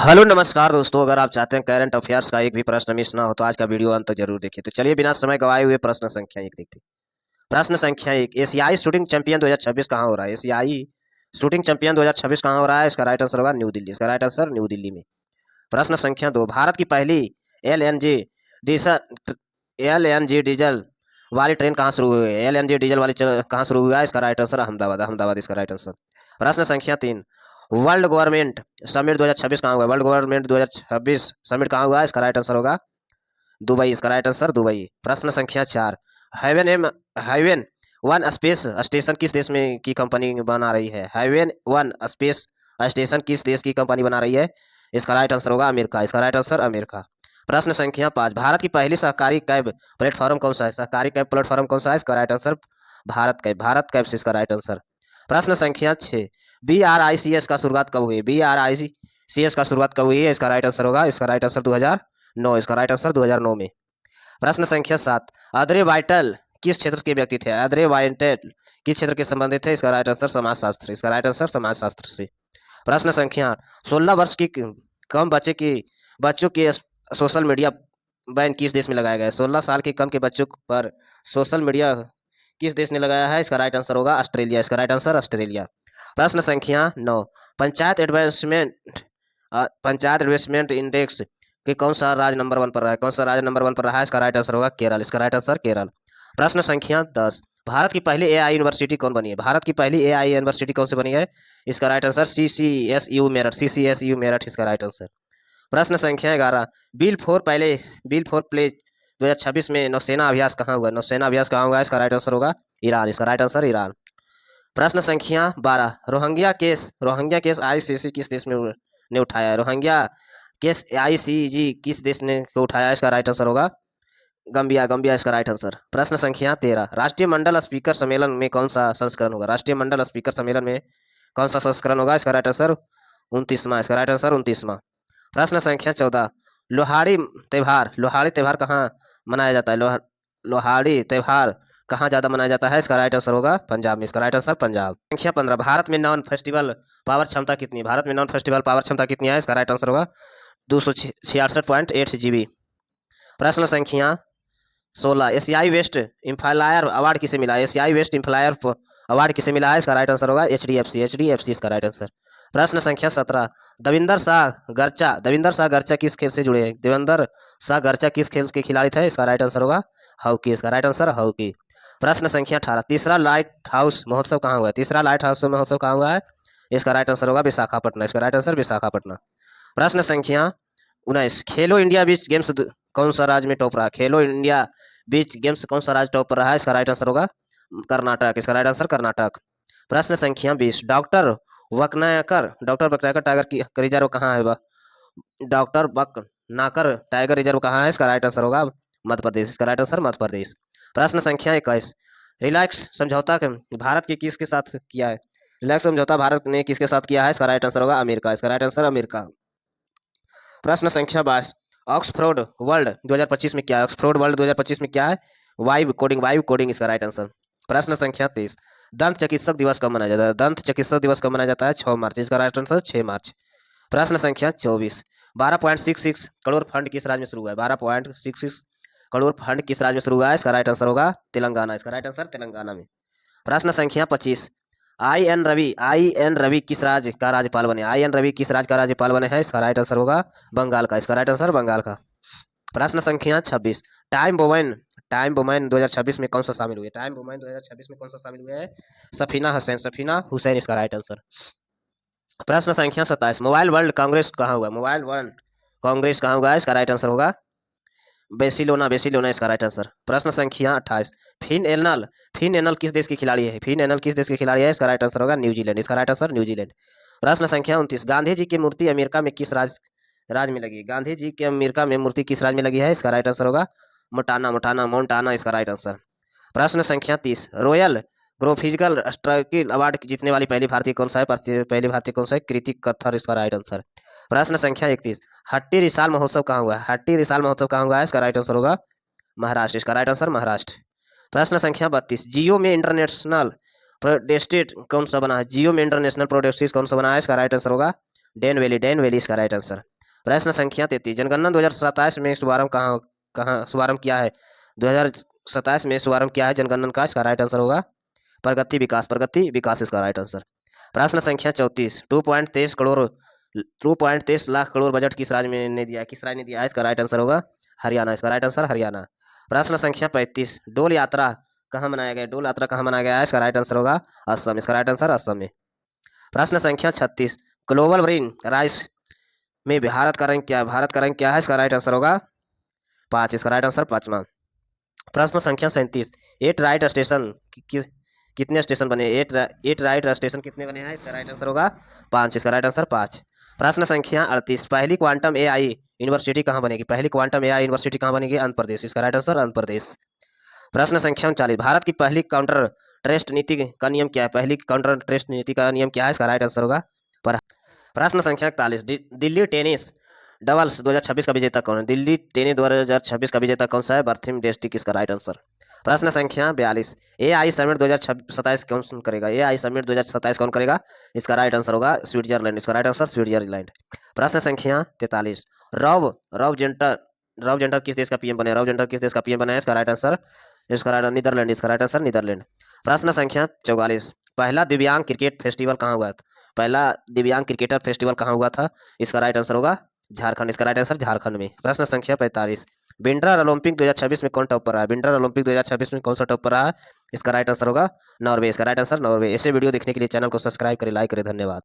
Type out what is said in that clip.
Hello नमस्कार दोस्तों, अगर आप चाहते हैं करंट अफेयर्स का एक भी प्रश्न मिस ना हो तो आज का वीडियो अंत तक जरूर देखिए। तो चलिए बिना समय गवाए हुए प्रश्न संख्या एक देखते हैं। प्रश्न संख्या एक, एशियाई शूटिंग चैंपियन 2026 कहाँ हो रहा है? एशियाई शूटिंग चैंपियन 2026 कहाँ हो रहा है? इसका राइट आंसर होगा न्यू दिल्ली। इसका राइट आंसर न्यू दिल्ली में। प्रश्न संख्या दो, भारत की पहली एलएनजी डीजल एलएनजी डीजल वाली ट्रेन कहाँ शुरू हुई है? एलएनजी डीजल वाली कहाँ शुरू हुआ है? इसका राइट आंसर अहमदाबाद। अहमदाबाद इसका राइट आंसर। प्रश्न संख्या तीन, वर्ल्ड गवर्नमेंट समिट 2026 कहाँ हुआ है? वर्ल्ड गवर्नमेंट 2026 समिट कहाँ हुआ है? इसका राइट आंसर होगा दुबई। इसका राइट आंसर दुबई। प्रश्न संख्या चार, हैवन वन स्पेस स्टेशन किस देश में की कंपनी बना रही है? हैवन वन स्पेस स्टेशन किस देश की कंपनी बना रही है? इसका राइट आंसर होगा अमेरिका। इसका राइट आंसर अमेरिका। प्रश्न संख्या पाँच, भारत की पहली सहकारी कैब प्लेटफॉर्म कौन सा है? सहकारी कैब प्लेटफॉर्म कौन सा है? इसका right answer Bharat cab. Bharat cab से इसका राइट आंसर। प्रश्न संख्या छः, BRICS का शुरुआत कब हुई? BRICS का शुरुआत कब हुई है? इसका राइट आंसर होगा, इसका राइट आंसर 2009। इसका राइट आंसर 2009 में। प्रश्न संख्या सात, अद्रे वाइटल किस क्षेत्र के व्यक्ति थे? अद्रे वाइटल किस क्षेत्र के संबंधित थे? इसका राइट आंसर समाजशास्त्र। इसका राइट आंसर समाजशास्त्र से। प्रश्न संख्या 16 वर्ष की कम बच्चों के सोशल मीडिया बैन किस देश में लगाया गया है? 16 साल के कम के बच्चों पर सोशल मीडिया किस देश ने लगाया है? इसका राइट आंसर होगा ऑस्ट्रेलिया। इसका राइट आंसर ऑस्ट्रेलिया। प्रश्न संख्या 9, पंचायत एडवांसमेंट इंडेक्स कि कौन सा राज्य नंबर वन पर रहा है? कौन सा राज्य नंबर वन पर रहा है? इसका राइट आंसर होगा केरल। इसका राइट आंसर केरल। प्रश्न संख्या 10, भारत की पहली AI यूनिवर्सिटी कौन बनी है? भारत की पहली AI यूनिवर्सिटी कौन सी बनी है? इसका right answer CCSU Meerut. CCSU Meerut इसका राइट आंसर। प्रश्न संख्या 11, बिल फोर प्लेज 2026 में नौसेना अभ्यास कहाँ हुआ? नौसेना अभ्यास कहाँ हुआ? इसका राइट आंसर होगा ईरान। इसका राइट आंसर ईरान। प्रश्न संख्या 12, रोहिंग्या केस ICC किस देश में ने उठाया? रोहिंग्या केस ICG किस देश ने को उठाया? इसका राइट आंसर होगा गंबिया। गंबिया इसका राइट आंसर। प्रश्न संख्या 13, राष्ट्रीय मंडल स्पीकर सम्मेलन में कौन सा संस्करण होगा? राष्ट्रीय मंडल स्पीकर सम्मेलन में कौन सा संस्करण होगा? इसका राइट आंसर 29वां। इसका राइट आंसर 29वां। प्रश्न संख्या 14, लोहाड़ी त्यौहार कहाँ मनाया जाता है? लोहाड़ी त्यौहार कहाँ ज़्यादा मनाया जाता है? इसका राइट आंसर होगा पंजाब में। इसका राइट आंसर पंजाब। संख्या 15, भारत में नॉन फेस्टिवल पावर क्षमता कितनी है? भारत में नॉन फेस्टिवल पावर क्षमता कितनी है? इसका राइट आंसर होगा 266.8 GB। प्रश्न संख्या 16, एशियाई वेस्ट इम्प्लायर अवार्ड किसे मिला है? एशियाई वेस्ट इम्प्लायर अवार्ड किसे मिला है? इसका राइट आंसर होगा HDFC इसका राइट आंसर। प्रश्न संख्या 17, देविंदर शाह गर्चा किस खेल से जुड़े हैं? देविंदर शाह गर्चा किस खेल के खिलाड़ी थे? इसका राइट आंसर होगा हॉकी। इसका राइट आंसर हॉकी। प्रश्न संख्या 18, तीसरा लाइट हाउस महोत्सव कहाँ हुआ है? तीसरा लाइट हाउस महोत्सव कहाँ हुआ है? इसका राइट आंसर होगा विशाखापट्टनम। इसका राइट आंसर विशाखापट्टनम। प्रश्न संख्या 19, खेलो इंडिया बीच गेम्स कौन सा राज्य में टॉप रहा? खेलो इंडिया बीच गेम्स कौन सा राज्य टॉप पर रहा है? इसका राइट आंसर होगा कर्नाटक। इसका राइट आंसर कर्नाटक। प्रश्न संख्या 20, डॉक्टर बकनाकर टाइगर की रिजर्व कहाँ है? डॉक्टर बकनाकर टाइगर रिजर्व कहाँ है? इसका राइट आंसर होगा मध्य प्रदेश। इसका राइट आंसर मध्य प्रदेश। प्रश्न संख्या 21, रिलैक्स समझौता भारत के किसके साथ किया है? रिलैक्स समझौता भारत ने किसके साथ किया है? इसका राइट आंसर होगा अमेरिका। इसका राइट आंसर अमेरिका। प्रश्न संख्या 22, ऑक्सफोर्ड वर्ल्ड 2025 में क्या है? ऑक्सफोर्ड वर्ल्ड 2025 में क्या है? वाइब कोडिंग इसका राइट आंसर। प्रश्न संख्या 23, दंत चिकित्सक दिवस कब मनाया जाता है? दंत चिकित्सक दिवस कब मनाया जाता है? 6 मार्च। इसका राइट आंसर 6 मार्च। प्रश्न संख्या 24, 12.66 करोड़ फंड किस राज्य में शुरू हुआ है? 12.66 करोड़ फंड किस राज्य में शुरू हुआ है? इसका राइट आंसर होगा तेलंगाना। इसका राइट आंसर तेलंगाना में। प्रश्न संख्या 25, आई एन रवि किस राज्य का राज्यपाल बने? आई एन रवि किस राज्य का राज्यपाल बने हैं? इसका राइट आंसर होगा बंगाल का। इसका राइट आंसर बंगाल का। प्रश्न संख्या 26, टाइम वुमेन 2026 में कौन सा शामिल हुए? टाइम वुमेन 2026 में कौन सा शामिल हुए हैं? सफीना हुसैन इसका राइट आंसर। प्रश्न संख्या 27, मोबाइल वर्ल्ड कांग्रेस कहाँ हुआ? मोबाइल वर्ल्ड कांग्रेस कहाँ हुआ? इसका राइट आंसर होगा बेसिलोना इसका राइट आंसर। प्रश्न संख्या 28, फिन एनल किस देश की खिलाड़ी है? फिन एनल किस देश की खिलाड़ी है? इसका राइट आंसर होगा न्यूजीलैंड। इसका राइट आंसर न्यूजीलैंड। प्रश्न संख्या 29, गांधी जी की मूर्ति अमेरिका में किस राज्य में लगी? गांधी जी की अमेरिका में मूर्ति किस राज्य में लगी है? इसका राइट आंसर होगा मोंटाना इसका राइट आंसर। प्रश्न संख्या 30, रॉयल ग्रोफिजिकल स्ट्रगल अवार्ड जीतने वाली पहली भारतीय कौन सा है? कृति कत्थर इसका राइट आंसर। प्रश्न संख्या 31, हट्टी रिसाल महोत्सव कहाँ हुआ है? हट्टी रिसाल महोत्सव कहाँ हुआ है? इसका राइट आंसर होगा महाराष्ट्र। इसका राइट आंसर महाराष्ट्र। प्रश्न संख्या 32, जियो में इंटरनेशनल प्रोडेस्टेट कौन सा बना है? जियो में इंटरनेशनल प्रोडेस्टेट कौन सा बना है? इसका राइट आंसर होगा डेन वैली इसका राइट आंसर। प्रश्न संख्या 33, जनगणना 2027 में शुभारंभ कहाँ शुभारंभ किया है? 2027 में शुभारंभ किया है जनगणना का। इसका राइट आंसर होगा प्रगति विकास इसका राइट आंसर। प्रश्न संख्या 34, 2.23 लाख करोड़ बजट किस राज्य में ने दिया है? किस राज्य ने दिया है? इसका राइट आंसर होगा हरियाणा। इसका राइट आंसर हरियाणा। प्रश्न संख्या 35, डोल यात्रा कहाँ मनाया गया? डोल यात्रा कहाँ मनाया गया है? इसका राइट आंसर होगा असम। इसका राइट आंसर असम में। प्रश्न संख्या 36, ग्लोबल ग्रीन राइस में भारत का रैंक क्या है? भारत का रैंक क्या है? इसका राइट आंसर होगा 5। इसका राइट आंसर 5वां। प्रश्न संख्या 37, एट राइट स्टेशन कितने स्टेशन बने? एट राइट स्टेशन कितने बने हैं? इसका राइट आंसर होगा 5। इसका राइट आंसर 5। प्रश्न संख्या 38, पहली क्वांटम एआई यूनिवर्सिटी कहाँ बनेगी? पहली क्वांटम एआई यूनिवर्सिटी कहाँ बनेगी? आंध्र प्रदेश। इसका राइट आंसर आंध्र प्रदेश। प्रश्न संख्या 39, भारत की पहली काउंटर ट्रेस्ट नीति का नियम क्या है? पहली काउंटर ट्रेस्ट नीति का नियम क्या है? इसका राइट आंसर होगा पर। प्रश्न संख्या 41, दिल्ली टेनिस डबल्स 2026 का विजेता कौन है? दिल्ली टेनिस 2026 का विजेता कौन सा है? बर्थिम डेस्टिक। इसका राइट आंसर। प्रश्न संख्या 42, एआई समिट 2027 कौन करेगा? एआई समिट 2027 कौन करेगा? इसका राइट आंसर होगा स्विट्जरलैंड। इसका राइट आंसर स्विट्जरलैंड। प्रश्न संख्या 43, रॉब जेंटर किस देश का पीएम बने? रॉब जेंटर किस देश का पीएम बना है? इसका राइट आंसर नीदरलैंड। इसका राइट आंसर नीदरलैंड। प्रश्न संख्या 44, पहला दिव्यांग क्रिकेट फेस्टिवल कहाँ हुआ था? पहला दिव्यांग क्रिकेटर फेस्टिवल कहाँ हुआ था? इसका राइट आंसर होगा झारखंड। इसका राइट आंसर झारखंड में। प्रश्न संख्या 45, विंटर ओलंपिक 2026 में कौन टॉप पर रहा है? विंटर ओलंपिक 2026 में कौन सा टॉप पर रहा है? इसका राइट आंसर होगा नॉर्वे। इसका राइट आंसर नॉर्वे। ऐसे वीडियो देखने के लिए चैनल को सब्सक्राइब करें, लाइक करें। धन्यवाद।